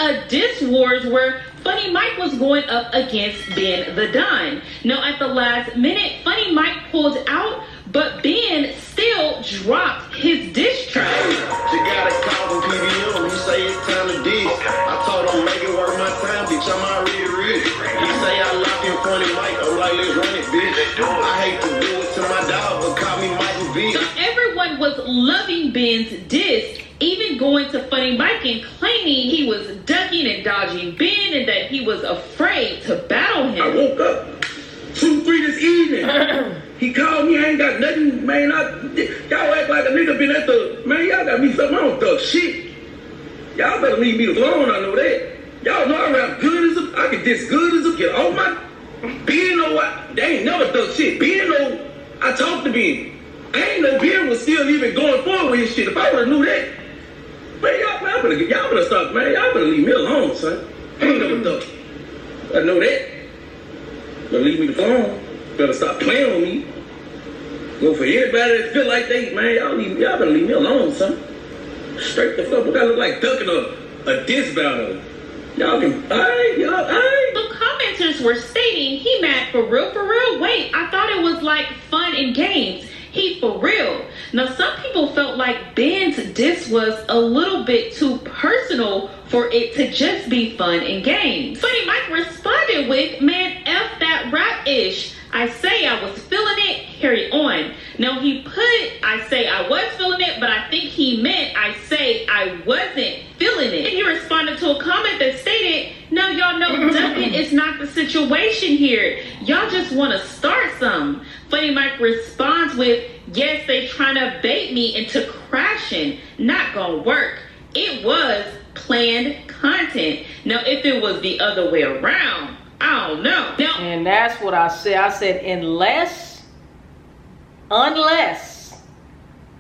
a diss wars where Funny Mike was going up against Ben the Don. Now at the last minute, Funny Mike pulled out, but Ben still dropped his diss track. She got a call from PBM, he say it's time to diss. I told him make it worth my time, bitch, I'm already rich. He say I locked in Funny Mike, I'm like, let's run it, bitch. I hate to do it to my dog, but call me Michael B. So everyone was loving Ben's diss, even going to Funny Mike and claiming he was ducking and dodging Ben and that he was afraid to battle him. I woke up 2-3 this evening. He called me, I ain't got nothing, man. Y'all act like a nigga been at the, man, y'all got me something, I don't thug shit. Y'all better leave me alone, I know that. Y'all know I rap good as a, I can diss good as a, get all my, Ben know what, they ain't never thug shit. Ben know, I talked to Ben. I ain't know Ben was still even going forward with his shit. If I would've knew that, man, y'all better stop, man. Y'all better leave me alone, son. I ain't never thug. I know that. Better leave me alone. Better stop playing with me. Go for anybody that feel like they, man, y'all better leave me alone, son. Straight the fuck, what I look like ducking a diss battle. Y'all can, alright. The commenters were stating, he mad for real? Wait, I thought it was like fun and games. He for real. Now some people felt like Ben's diss was a little bit too personal for it to just be fun and games. Funny Mike responded with, man, F that rap-ish. I say I was feeling it, carry on. Now he put, I say I was feeling it, but I think he meant I say I wasn't feeling it. And he responded to a comment that stated, no, y'all know ducking is not the situation here. Y'all just want to start some. Funny Mike responds with, yes, they trying to bait me into crashing. Not gonna work. It was planned content. Now, if it was the other way around, I don't know. Now, and that's what I said. I said, unless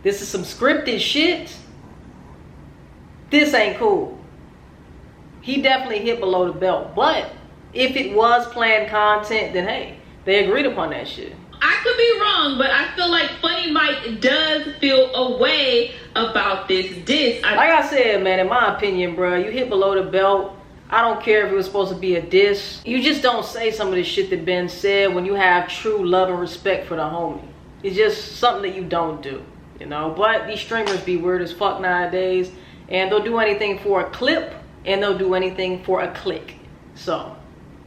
this is some scripted shit, this ain't cool. He definitely hit below the belt. But if it was planned content, then hey, they agreed upon that shit. I could be wrong, but I feel like Funny Mike does feel a way about this diss. Like I said, man, in my opinion, bro, you hit below the belt. I don't care if it was supposed to be a diss. You just don't say some of the shit that Ben said when you have true love and respect for the homie. It's just something that you don't do, you know? But these streamers be weird as fuck nowadays, and they'll do anything for a clip, and they'll do anything for a click. So,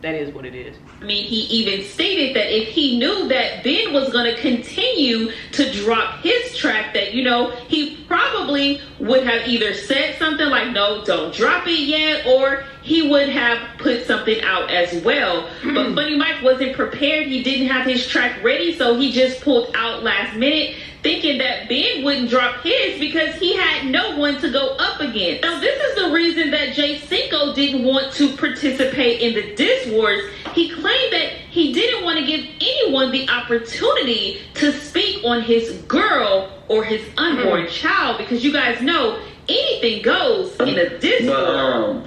that is what it is. I mean, he even stated that if he knew that Ben was going to continue to drop his track, that, you know, he probably would have either said something like, no, don't drop it yet, or he would have put something out as well. But Funny Mike wasn't prepared. He didn't have his track ready, so he just pulled out last minute, thinking that Ben wouldn't drop his because he had no one to go up against. Now, this is the reason that Cinko didn't want to participate in the diss wars. He claimed that he didn't want to give anyone the opportunity to speak on his girl or his unborn child, because you guys know anything goes in a diss war.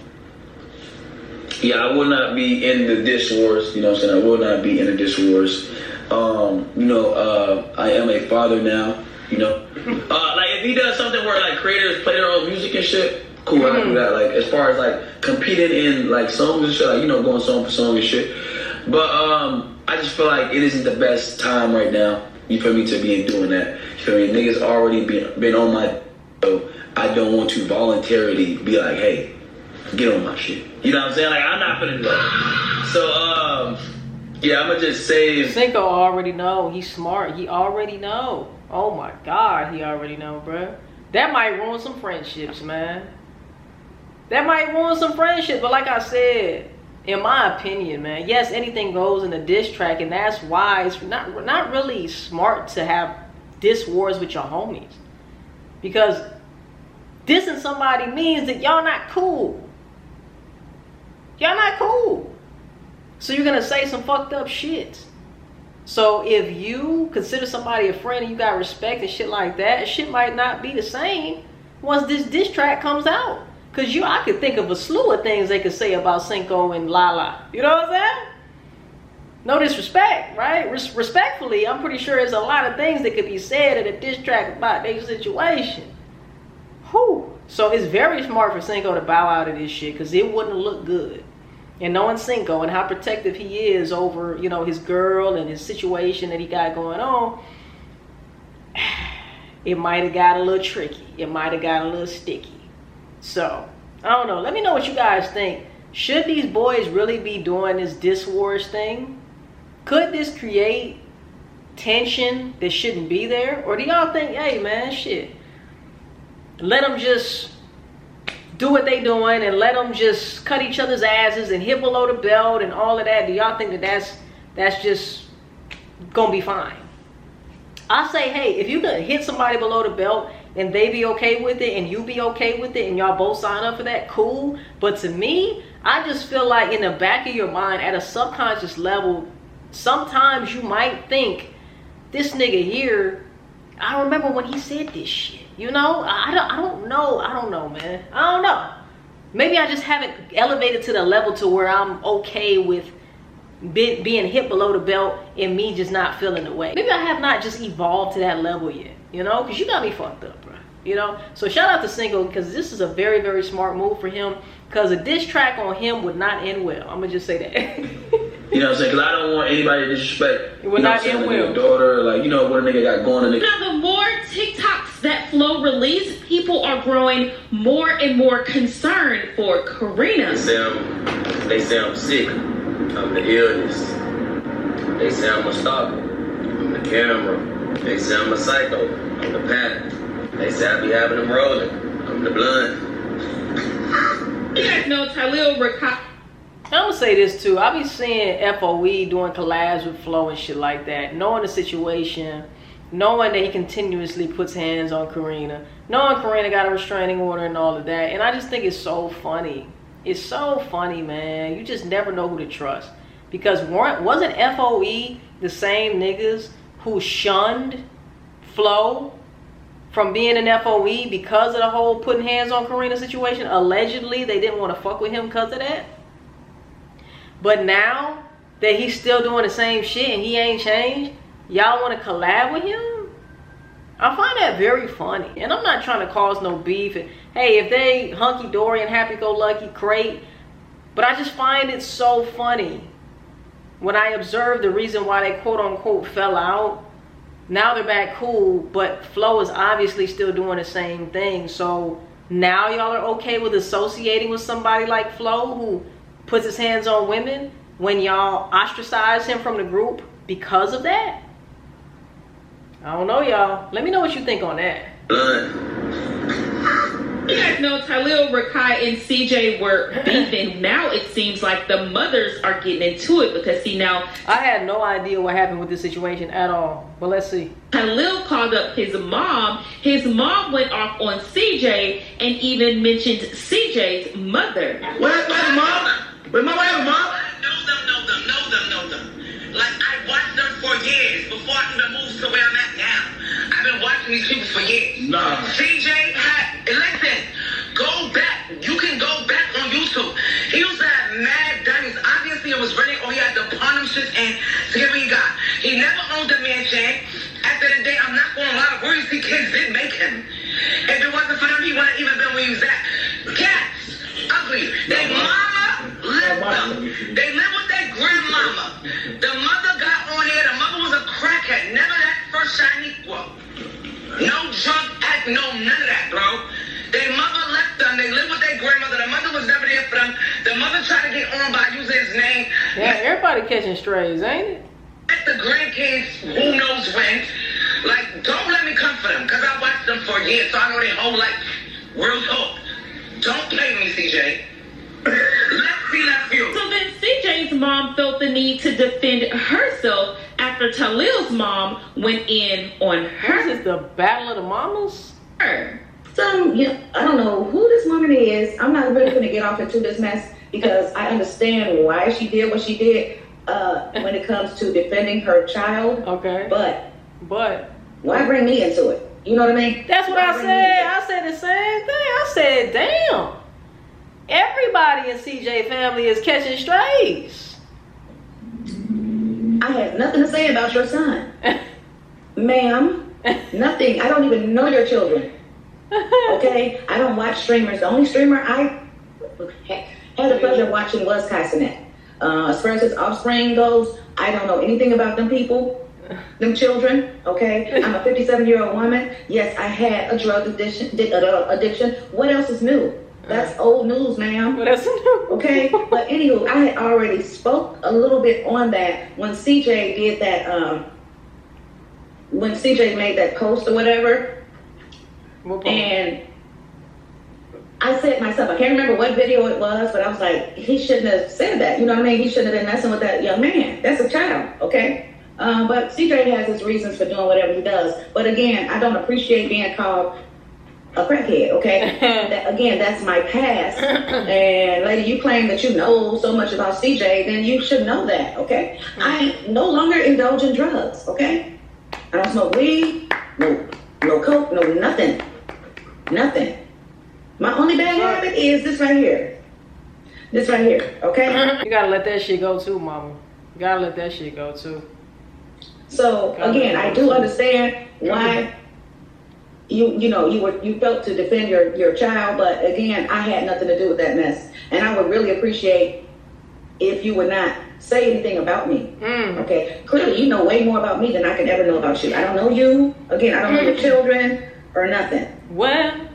Yeah, I will not be in the diss wars, you know what I'm saying? I will not be in the diss wars. I am a father now, you know. Like if he does something where like creators play their own music and shit, cool, I do that. Like as far as like competing in like songs and shit, like, you know, going song for song and shit. But I just feel like it isn't the best time right now, you feel me, to be doing that. You feel me? Niggas already been on my, so I don't want to voluntarily be like, hey, get on my shit. You know what I'm saying? Like I'm not gonna do that. So yeah, I'm gonna just say Cinko already know. He's smart. He already know. Oh my God, he already know, bro. That might ruin some friendships, man. That might ruin some friendships. But like I said, in my opinion, man, yes, anything goes in a diss track, and that's why it's not really smart to have diss wars with your homies. Because dissing somebody means that y'all not cool. Y'all not cool. So you're gonna say some fucked up shit. So if you consider somebody a friend and you got respect and shit like that, shit might not be the same once this diss track comes out. Cause I could think of a slew of things they could say about Cinko and Lala. You know what I'm saying? No disrespect, right? Respectfully, I'm pretty sure there's a lot of things that could be said in a diss track about their situation. Whew. So it's very smart for Cinco to bow out of this shit, because it wouldn't look good. And knowing Cinco and how protective he is over, you know, his girl and his situation that he got going on, it might have got a little tricky. It might have got a little sticky. So, I don't know. Let me know what you guys think. Should these boys really be doing this diss wars thing? Could this create tension that shouldn't be there? Or do y'all think, hey man, shit, let them just do what they doing and let them just cut each other's asses and hit below the belt and all of that? Do y'all think that that's just gonna be fine? I say, hey, if you could hit somebody below the belt and they be okay with it and you be okay with it and y'all both sign up for that, cool. But to me, I just feel like in the back of your mind, at a subconscious level, sometimes you might think, this nigga here, I remember when he said this shit. You know, I don't know, man. I don't know. Maybe I just haven't elevated to the level to where I'm okay with being hit below the belt and me just not feeling the way. Maybe I have not just evolved to that level yet, you know, because you got me fucked up, bro. You know, so shout out to Cinco, because this is a very, very smart move for him, because a diss track on him would not end well. I'm gonna just say that. You know what I'm saying? Because I don't want anybody to disrespect, it would not end well. Daughter, like, you know what a nigga got going on. Now, the more TikToks that Flo released, people are growing more and more concerned for Carena. They say I'm sick. I'm the illness. They say I'm a stalker. I'm the camera. They say I'm a psycho. I'm the pattern. They say I be having them rolling. I'm the blunt. You guys know Tylil I'm gonna say this too. I be seeing FOE doing collabs with Flo and shit like that, knowing the situation, knowing that he continuously puts hands on Carena, knowing Carena got a restraining order and all of that. And I just think it's so funny. It's so funny, man. You just never know who to trust. Because wasn't FOE the same niggas who shunned Flo from being an FOE because of the whole putting hands on Carena situation? Allegedly, they didn't want to fuck with him because of that. But now that he's still doing the same shit and he ain't changed, y'all want to collab with him? I find that very funny. And I'm not trying to cause no beef. And, hey, if they hunky-dory and happy-go-lucky, great. But I just find it so funny when I observe the reason why they quote-unquote fell out. Now they're back cool, but Flo is obviously still doing the same thing. So now y'all are okay with associating with somebody like Flo who puts his hands on women when y'all ostracize him from the group because of that? I don't know, y'all. Let me know what you think on that. You guys know Tylil, Rakai, and CJ were beefing. Now it seems like the mothers are getting into it because, see, now I had no idea what happened with this situation at all. But let's see. Tylil called up his mom. His mom went off on CJ and even mentioned CJ's mother. What, mom? Wait, my wife, mom? Know them. Like, I watched them for years before I even moved to where I'm at now. I've been watching these people for years. Nah. CJ had, listen, go back. You can go back on YouTube. He used to have mad diamonds. Obviously, it was running, or he had to pawn them shit and to get what he got. He never owned a mansion. At the end of the day, I'm not going to lie. Royalty kids did make him. If it wasn't for them, he wouldn't even been where he was at. Cats, ugly. They mama left them. They live with their grandmama. The mother got on here. The mother was a crackhead. Never that first shiny quote. No drug act, no none of that, bro. Their mother left them. They live with their grandmother. The mother was never there for them. The mother tried to get on by using his name. Yeah, everybody catching strays, ain't it? At the grandkids, who knows when. Like, don't let me come for them, because I watched them for years, so I know their whole life. Real talk. Don't play with me, CJ. Let's be left you. So then CJ's mom felt the need to defend herself after Tylil's mom went in on her. This is the battle of the mamas? So, yeah, I don't know who this woman is. I'm not really going to get off into this mess because I understand why she did what she did when it comes to defending her child. Okay. But why bring me into it? You know what I mean? That's what I said. I said the same thing. I said, damn. Everybody in CJ family is catching strays. I have nothing to say about your son. Ma'am, nothing. I don't even know your children. Okay? I don't watch streamers. The only streamer I had the pleasure of watching was Carena. As far as his offspring goes, I don't know anything about them people, them children, okay? I'm a 57-year-old woman. Yes, I had a drug addiction. What else is new? That's old news, ma'am. What else is new? Okay? But anywho, I had already spoke a little bit on that when CJ did that, when CJ made that post or whatever. And I said myself, I can't remember what video it was, but I was like, he shouldn't have said that. You know what I mean? He shouldn't have been messing with that young man. That's a child, okay? But CJ has his reasons for doing whatever he does. But again, I don't appreciate being called a crackhead, okay? Again, that's my past. And lady, you claim that you know so much about CJ, then you should know that, okay? I no longer indulge in drugs, okay? I don't smoke weed, no coke, no nothing. Nothing. My only bad habit is this right here. This right here, okay? You gotta let that shit go too, mama. You gotta let that shit go too. So again, I do understand why you felt to defend your child, but again, I had nothing to do with that mess. And I would really appreciate if you would not say anything about me. Okay? Clearly you know way more about me than I can ever know about you. I don't know you. Again, I don't know your children or nothing. Well,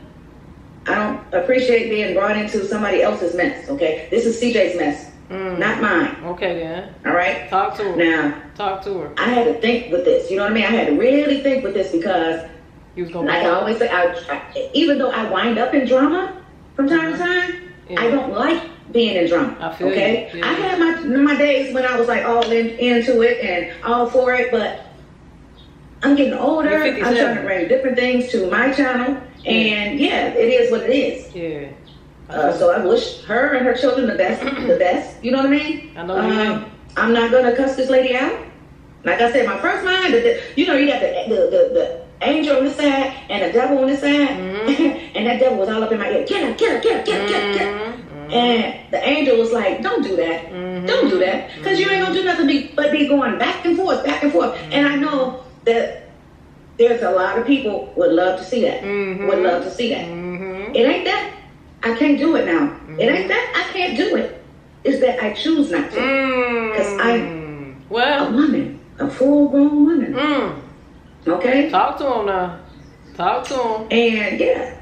I don't appreciate being brought into somebody else's mess, okay? This is CJ's mess, not mine. Okay, then. All right? Talk to her. Now, talk to her. I had to think with this. You know what I mean? I had to really think with this because, like I always say, even though I wind up in drama from time to time, I don't like being in drama, I feel okay? you. Yeah. I had my days when I was like all into it and all for it, but I'm getting older. I'm trying to bring different things to my channel. And yeah, it is what it is. Yeah. So I wish her and her children the best. You know what I mean? I know. I'm not gonna cuss this lady out. Like I said, my first mind, you got the angel on this side and the devil on this side, and that devil was all up in my ear. Get her. And the angel was like, "Don't do that. Don't do that, because you ain't gonna do nothing but be going back and forth. And I know that. There's a lot of people would love to see that. Would love to see that. It ain't that I can't do it now. It ain't that I can't do it. It's that I choose not to. Because I'm a woman, a full-grown woman. Okay? Talk to him now. Talk to him. And yeah.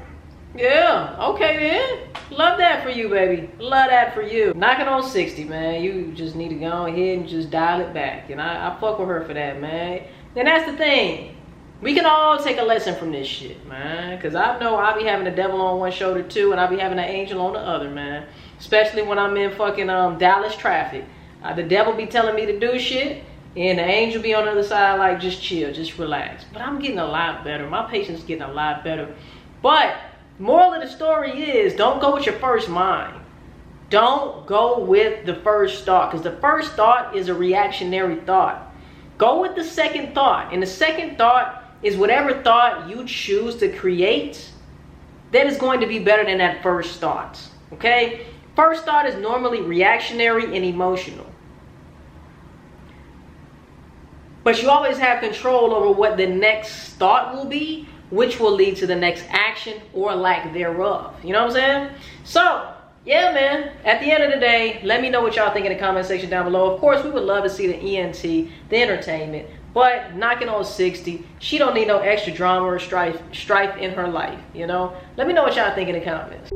Yeah. Okay then. Love that for you, baby. Love that for you. Knocking on 60, man. You just need to go ahead and just dial it back. And I fuck with her for that, man. And that's the thing. We can all take a lesson from this shit, man. Because I know I'll be having the devil on one shoulder too, and I'll be having an angel on the other, man. Especially when I'm in fucking Dallas traffic. The devil be telling me to do shit, and the angel be on the other side like, just chill, just relax. But I'm getting a lot better. My patience is getting a lot better. But moral of the story is, don't go with your first mind. Don't go with the first thought, because the first thought is a reactionary thought. Go with the second thought, and the second thought is whatever thought you choose to create that is going to be better than that first thought. Okay? First thought is normally reactionary and emotional. But you always have control over what the next thought will be, which will lead to the next action or lack thereof. You know what I'm saying? So, yeah, man. At the end of the day, let me know what y'all think in the comment section down below. Of course, we would love to see the ENT, the entertainment. But knocking on 60, she don't need no extra drama or strife in her life, you know? Let me know what y'all think in the comments.